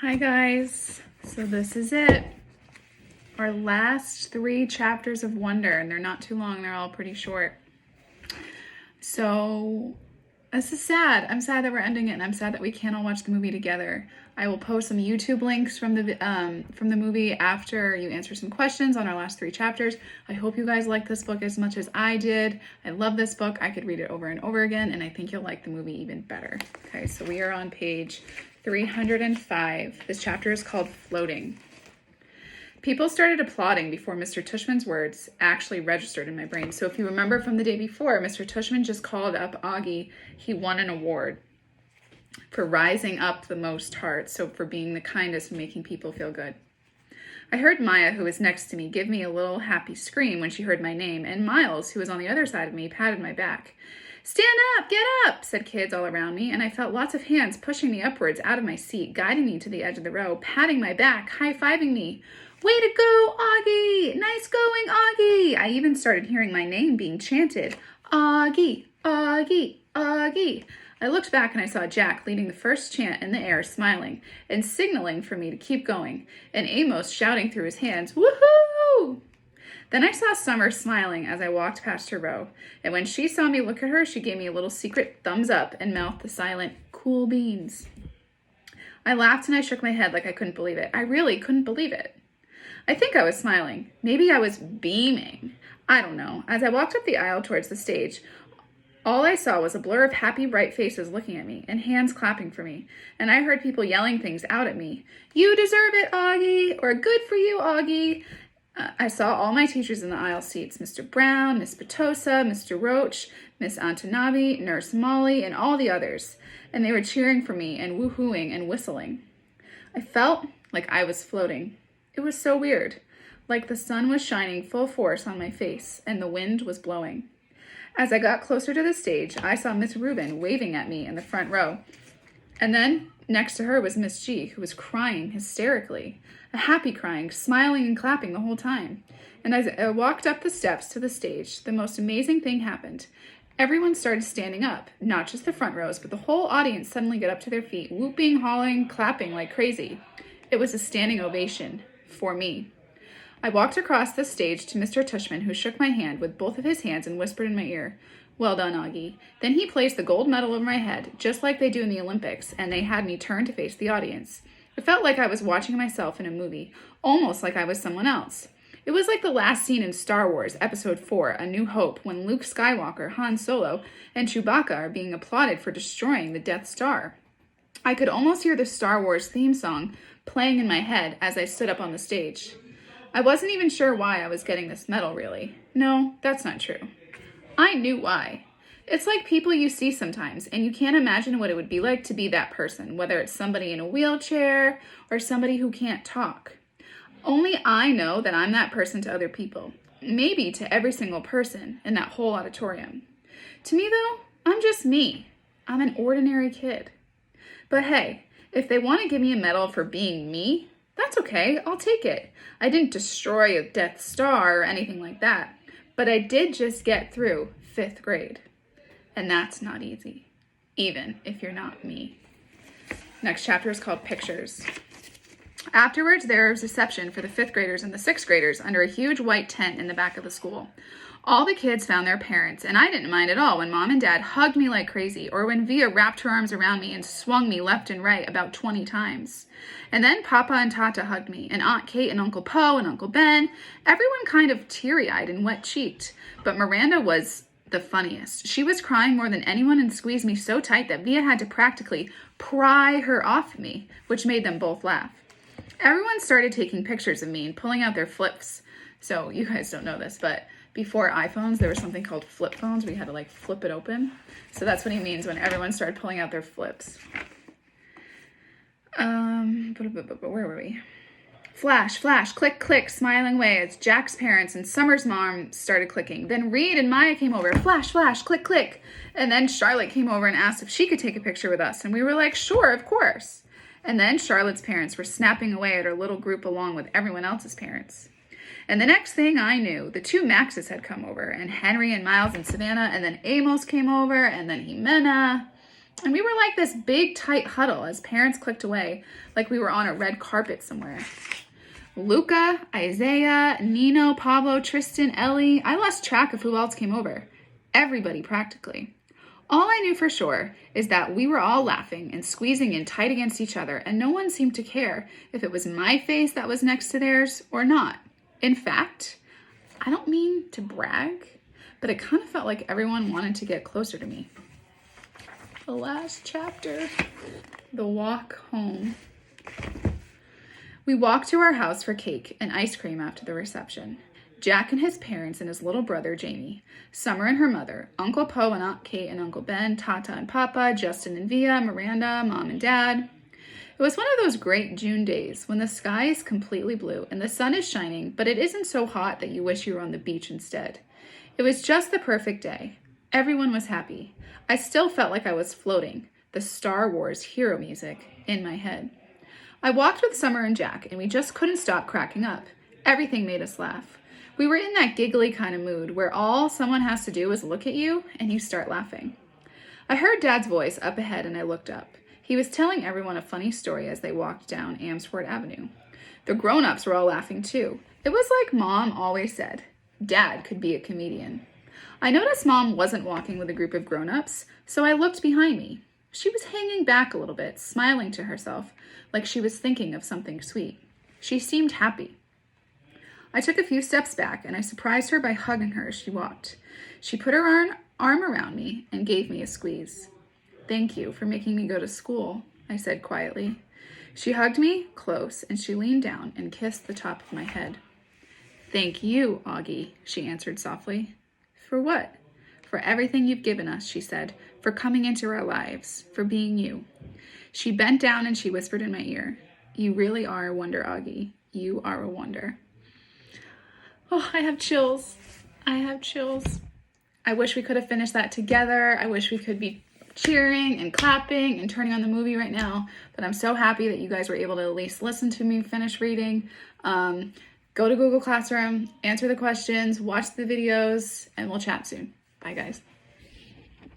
Hi guys, so this is it. Our last 3 chapters of Wonder, and they're not too long, they're all pretty short. So this is sad. I'm sad that we're ending it, and I'm sad that we can't all watch the movie together. I will post some YouTube links from the movie after you answer some questions on our last 3 chapters. I hope you guys like this book as much as I did. I love this book. I could read it over and over again, and I think you'll like the movie even better. Okay, so we are on page 305. This chapter is called Floating. People started applauding before Mr. Tushman's words actually registered in my brain. So if you remember from the day before, Mr. Tushman just called up Augie. He won an award for rising up the most hearts, so for being the kindest and making people feel good. I heard Maya, who was next to me, give me a little happy scream when she heard my name, and Miles, who was on the other side of me, patted my back. "Stand up, get up," said kids all around me, and I felt lots of hands pushing me upwards out of my seat, guiding me to the edge of the row, patting my back, high-fiving me. "Way to go, Augie! Nice going, Augie!" I even started hearing my name being chanted. Augie, Augie, Augie. I looked back and I saw Jack leading the first chant in the air, smiling and signaling for me to keep going, and Amos shouting through his hands, "Woohoo!" Then I saw Summer smiling as I walked past her row, and when she saw me look at her, she gave me a little secret thumbs up and mouthed the silent, "Cool beans." I laughed and I shook my head like I couldn't believe it. I really couldn't believe it. I think I was smiling. Maybe I was beaming. I don't know. As I walked up the aisle towards the stage, all I saw was a blur of happy, bright faces looking at me and hands clapping for me. And I heard people yelling things out at me. "You deserve it, Augie," or "Good for you, Augie." I saw all my teachers in the aisle seats, Mr. Brown, Miss Petosa, Mr. Roach, Miss Antonavi, Nurse Molly, and all the others. And they were cheering for me and woohooing and whistling. I felt like I was floating. It was so weird, like the sun was shining full force on my face and the wind was blowing. As I got closer to the stage, I saw Miss Rubin waving at me in the front row. And then next to her was Miss G, who was crying hysterically, a happy crying, smiling and clapping the whole time. And as I walked up the steps to the stage, the most amazing thing happened. Everyone started standing up, not just the front rows, but the whole audience suddenly got up to their feet, whooping, hauling, clapping like crazy. It was a standing ovation. For me. I walked across the stage to Mr. Tushman, who shook my hand with both of his hands and whispered in my ear, "Well done, Augie." Then he placed the gold medal over my head, just like they do in the Olympics, and they had me turn to face the audience. It felt like I was watching myself in a movie, almost like I was someone else. It was like the last scene in Star Wars, Episode 4, A New Hope, when Luke Skywalker, Han Solo, and Chewbacca are being applauded for destroying the Death Star. I could almost hear the Star Wars theme song playing in my head as I stood up on the stage. I wasn't even sure why I was getting this medal, really. No, that's not true. I knew why. It's like people you see sometimes, and you can't imagine what it would be like to be that person, whether it's somebody in a wheelchair or somebody who can't talk. Only I know that I'm that person to other people, maybe to every single person in that whole auditorium. To me, though, I'm just me. I'm an ordinary kid. But hey, if they want to give me a medal for being me, that's okay, I'll take it. I didn't destroy a Death Star or anything like that, but I did just get through 5th grade. And that's not easy, even if you're not me. Next chapter is called Pictures. Afterwards, there was a reception for the 5th graders and the 6th graders under a huge white tent in the back of the school. All the kids found their parents, and I didn't mind at all when Mom and Dad hugged me like crazy, or when Via wrapped her arms around me and swung me left and right about 20 times. And then Papa and Tata hugged me, and Aunt Kate and Uncle Poe and Uncle Ben, everyone kind of teary-eyed and wet-cheeked. But Miranda was the funniest. She was crying more than anyone and squeezed me so tight that Via had to practically pry her off me, which made them both laugh. Everyone started taking pictures of me and pulling out their flips. So you guys don't know this, but before iPhones, there was something called flip phones where you had to like flip it open. So that's what he means when everyone started pulling out their flips. Where were we? Flash, flash, click, click, smiling away as Jack's parents and Summer's mom started clicking. Then Reed and Maya came over. Flash, flash, click, click. And then Charlotte came over and asked if she could take a picture with us. And we were like, sure, of course. And then Charlotte's parents were snapping away at our little group along with everyone else's parents. And the next thing I knew, the 2 Maxes had come over, and Henry and Miles and Savannah, and then Amos came over, and then Jimena. And we were like this big, tight huddle as parents clicked away like we were on a red carpet somewhere. Luca, Isaiah, Nino, Pablo, Tristan, Ellie. I lost track of who else came over. Everybody, practically. All I knew for sure is that we were all laughing and squeezing in tight against each other, and no one seemed to care if it was my face that was next to theirs or not. In fact, I don't mean to brag, but it kind of felt like everyone wanted to get closer to me. The last chapter, the walk home. We walked to our house for cake and ice cream after the reception. Jack and his parents and his little brother, Jamie, Summer and her mother, Uncle Poe and Aunt Kate and Uncle Ben, Tata and Papa, Justin and Via, Miranda, Mom and Dad. It was one of those great June days when the sky is completely blue and the sun is shining, but it isn't so hot that you wish you were on the beach instead. It was just the perfect day. Everyone was happy. I still felt like I was floating, the Star Wars hero music in my head. I walked with Summer and Jack, and we just couldn't stop cracking up. Everything made us laugh. We were in that giggly kind of mood where all someone has to do is look at you and you start laughing. I heard Dad's voice up ahead and I looked up. He was telling everyone a funny story as they walked down Amsford Avenue. The grown-ups were all laughing too. It was like Mom always said, Dad could be a comedian. I noticed Mom wasn't walking with a group of grown-ups, so I looked behind me. She was hanging back a little bit, smiling to herself, like she was thinking of something sweet. She seemed happy. I took a few steps back and I surprised her by hugging her as she walked. She put her arm around me and gave me a squeeze. Thank you for making me go to school, I said quietly. She hugged me close and she leaned down and kissed the top of my head. Thank you, Augie, she answered softly. For what? For everything you've given us, she said, for coming into our lives, for being you. She bent down and she whispered in my ear, you really are a wonder, Augie. You are a wonder. Oh, I have chills. I have chills. I wish we could have finished that together. I wish we could be cheering and clapping and turning on the movie right now. But I'm so happy that you guys were able to at least listen to me finish reading. Go to Google Classroom, answer the questions, watch the videos, and we'll chat soon. Bye, guys.